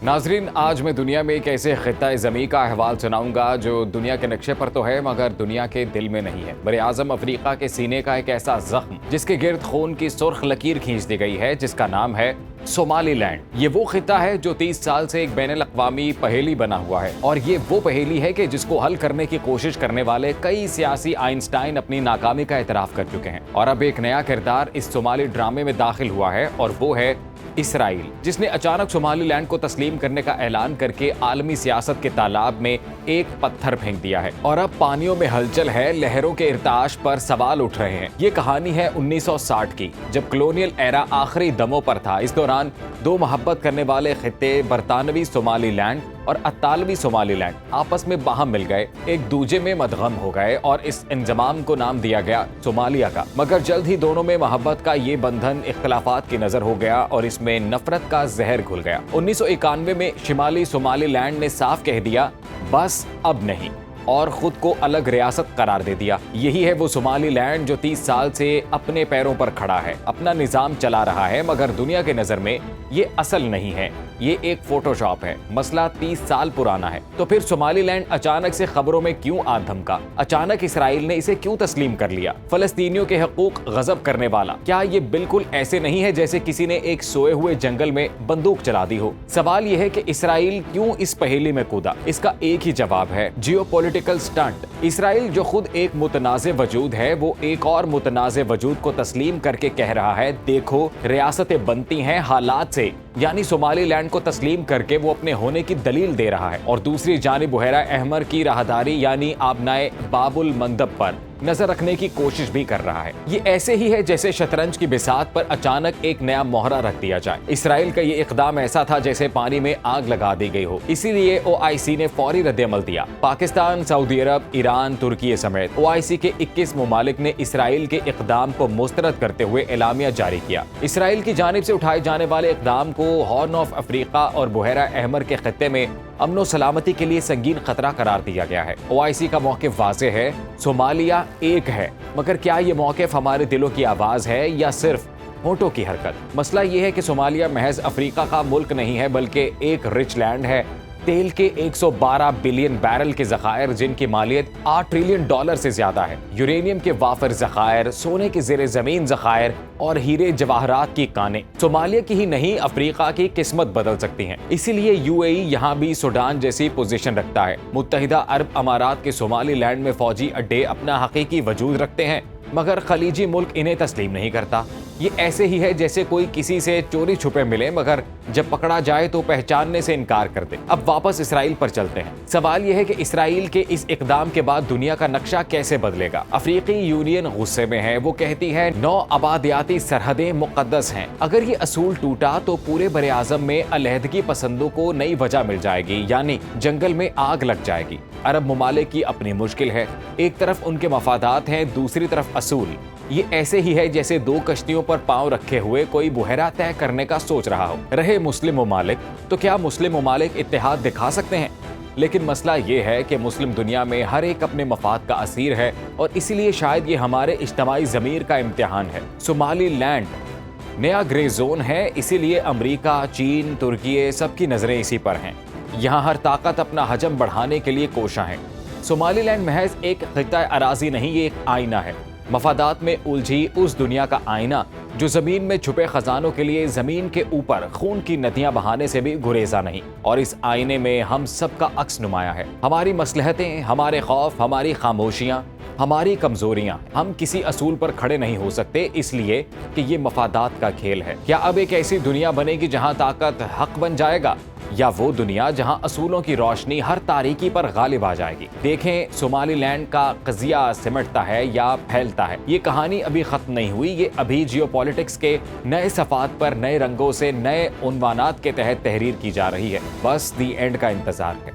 नाजरीन, आज मैं दुनिया में एक ऐसे खित्ता ज़मीं का अहवाल सुनाऊंगा जो दुनिया के नक्शे पर तो है मगर दुनिया के दिल में नहीं है। बड़े आज़म अफ्रीका के सीने का एक ऐसा जख्म जिसके गिर्द खून की सुर्ख लकीर खींच दी गई है, जिसका नाम है सोमालीलैंड। ये वो खित्ता है जो 30 साल से एक बैनुल अक़वामी पहेली बना हुआ है, और ये वो पहेली है कि जिसको हल करने की कोशिश करने वाले कई सियासी आइंस्टाइन अपनी नाकामी का एतराफ़ कर चुके हैं। और अब एक नया किरदार इस सोमाली ड्रामे में दाखिल हुआ है, और वो है इसराइल, जिसने अचानक सोमालीलैंड को तस्लीम करने का ऐलान करके आलमी सियासत के तालाब में एक पत्थर फेंक दिया है। और अब पानियों में हलचल है, लहरों के इर्ताश पर सवाल उठ रहे हैं। ये कहानी है 1960 की, जब कॉलोनियल एरा आखिरी दमों पर था। इस दौरान दो मोहब्बत करने वाले खित्ते बरतानवी सोमालीलैंड और अतालवी सोमालीलैंड आपस में बाहम मिल गए, एक दूजे में मदगम हो गए और इस इंजमाम को नाम दिया गया सोमालिया का। मगर जल्द ही दोनों में मोहब्बत का ये बंधन इख्तिलाफात की नजर हो गया और इसमें नफरत का जहर घुल गया। 1991 में शिमाली सोमालीलैंड ने साफ कह दिया, बस अब नहीं, और खुद को अलग रियासत करार दे दिया। यही है वो सोमालीलैंड जो 30 साल से अपने पैरों पर खड़ा है, अपना निजाम चला रहा है, मगर दुनिया के नजर में ये असल नहीं है, ये एक फोटोशॉप है। मसला 30 साल पुराना है। तो फिर सोमालीलैंड अचानक से खबरों में क्यों आ धमका? अचानक इसराइल ने इसे क्यों तस्लीम कर लिया? फलस्तीनियों के हकूक गजब करने वाला, क्या ये बिल्कुल ऐसे नहीं है जैसे किसी ने एक सोए हुए जंगल में बंदूक चला दी हो? सवाल यह है कि इसराइल क्यों इस पहेली में कूदा? इसका एक ही जवाब है, जियोपॉलिटिकल स्टंट। इसराइल जो खुद एक मुतनाज़े वजूद है, वो एक और मुतनाज़े वजूद को तस्लीम करके कह रहा है, देखो रियासतें बनती हैं हालात से, यानी सोमालीलैंड को तस्लीम करके वो अपने होने की दलील दे रहा है। और दूसरी जानिब बुहैरा अहमर की राहदारी यानी आबनाए बाबुल मंदब पर नजर रखने की कोशिश भी कर रहा है। ये ऐसे ही है जैसे शतरंज की बिसात पर अचानक एक नया मोहरा रख दिया जाए। इसराइल का ये इकदाम ऐसा था जैसे पानी में आग लगा दी गई हो, इसीलिए OIC ने फौरी रद्द-ए-अमल दिया। पाकिस्तान, सऊदी अरब, ईरान, तुर्की समेत OIC के 21 ममालिक ने इसराइल के इकदाम को मुस्तरद करते हुए एलामिया जारी किया। इसराइल की जानिब से उठाए जाने वाले इकदाम को हॉर्न ऑफ अफ्रीका और बुहैरा अहमर के खित्ते में अमन और सलामती के लिए संगीन खतरा करार दिया गया है। OIC का मौक़िफ़ वाज़ेह है, सोमालिया एक है, मगर क्या ये मौक़िफ़ हमारे दिलों की आवाज़ है या सिर्फ होठों की हरकत? मसला ये है कि सोमालिया महज अफ्रीका का मुल्क नहीं है, बल्कि एक रिच लैंड है। तेल के 112 बिलियन बैरल के ज़खायर, जिनकी मालियत $8 ट्रिलियन से ज्यादा है, यूरेनियम के वाफर ज़खायर, सोने के ज़ेरे ज़मीन ज़खायर और हीरे जवाहरात की कानें। सोमालिया की ही नहीं, अफ्रीका की किस्मत बदल सकती हैं। इसीलिए UAE यहाँ भी सूडान जैसी पोजीशन रखता है। मुत्तहिदा अरब अमारात के सोमालीलैंड में फौजी अड्डे अपना हकीकी वजूद रखते हैं, मगर खलीजी मुल्क इन्हें तस्लीम नहीं करता। ये ऐसे ही है जैसे कोई किसी से चोरी छुपे मिले, मगर जब पकड़ा जाए तो पहचानने से इनकार कर दे। अब वापस इसराइल पर चलते हैं। सवाल यह है कि इसराइल के इस इकदाम के बाद दुनिया का नक्शा कैसे बदलेगा? अफ्रीकी यूनियन गुस्से में है। वो कहती है 9 आबादियाती सरहदें मुकद्दस हैं। अगर ये असूल टूटा तो पूरे बरे आज़म में अलहदगी पसंदों को नई वजह मिल जाएगी, यानी जंगल में आग लग जाएगी। अरब ममालिक की अपनी मुश्किल है, एक तरफ उनके मफादात हैं, दूसरी तरफ असूल। ये ऐसे ही है जैसे दो कश्तियों पर पांव रखे हुए कोई बुहरा तय करने का सोच रहा हो। रहे मुस्लिम ममालिक, तो क्या मुस्लिम ममालिक इत्तेहाद दिखा सकते हैं? लेकिन मसला ये है कि मुस्लिम दुनिया में हर एक अपने मफाद का असीर है, और इसीलिए शायद ये हमारे इज्तिमाई ज़मीर का इम्तिहान है। सोमालीलैंड नया ग्रे जोन है, इसीलिए अमरीका, चीन, तुर्की सबकी नजरें इसी पर हैं। यहाँ हर ताकत अपना हजम बढ़ाने के लिए कोशा है। सोमालीलैंड महज एक खित्ता अराजी नहीं, ये एक आईना है। मफादात में उलझी उस दुनिया का आईना जो जमीन में छुपे खजानों के लिए जमीन के ऊपर खून की नदियां बहाने से भी गुरेजा नहीं। और इस आईने में हम सबका अक्स नुमाया है, हमारी मसलहतें, हमारे खौफ, हमारी खामोशियां, हमारी कमजोरियां। हम किसी असूल पर खड़े नहीं हो सकते, इसलिए कि ये मफादात का खेल है। क्या अब एक ऐसी दुनिया बनेगी जहां ताकत हक बन जाएगा, या वो दुनिया जहां असूलों की रोशनी हर तारीकी पर गालिब आ जाएगी? देखें, सोमालीलैंड का कज़िया सिमटता है या फैलता है। ये कहानी अभी खत्म नहीं हुई, ये अभी जियोपॉलिटिक्स के नए सफ़ात पर नए रंगों से नए उन्वानात के तहत तहरीर की जा रही है। बस दी एंड का इंतजार है।